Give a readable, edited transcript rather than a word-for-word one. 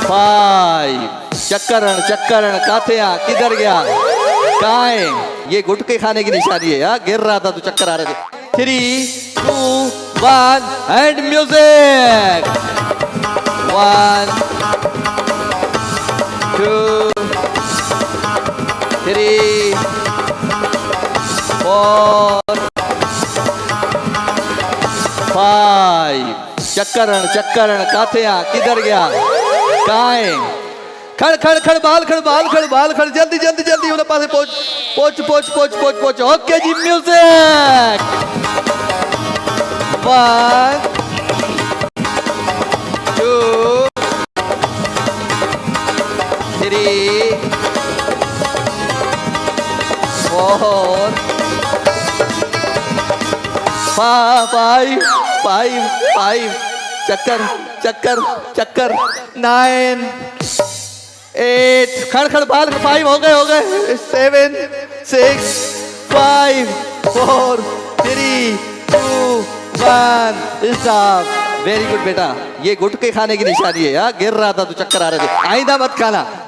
5 चक्करण चक्करण काथया किधर गया कहाँ है ये गुटके खाने की निशानी है यार गिर रहा था तो चक्कर आ रहे थे 3 2 1 एंड म्यूजिक 1 2 3 4 5 चक्करण चक्करण काथया किधर गया कहाँ है खड़ खड़ खड़ बाल खड़ जल्दी जल्दी जल्दी उन्हें पास पहुंच ओके जी म्यूजिक 1 2 3 4 5 चक्कर चक्कर चक्कर 9 8 खड़ बाल 5 हो गए 7 6 5 4 3 2 1 स्टॉप वेरी गुड बेटा ये गुटके खाने की निशानी है यार गिर रहा था तो चक्कर आ रहे थे आइंदा मत खाना।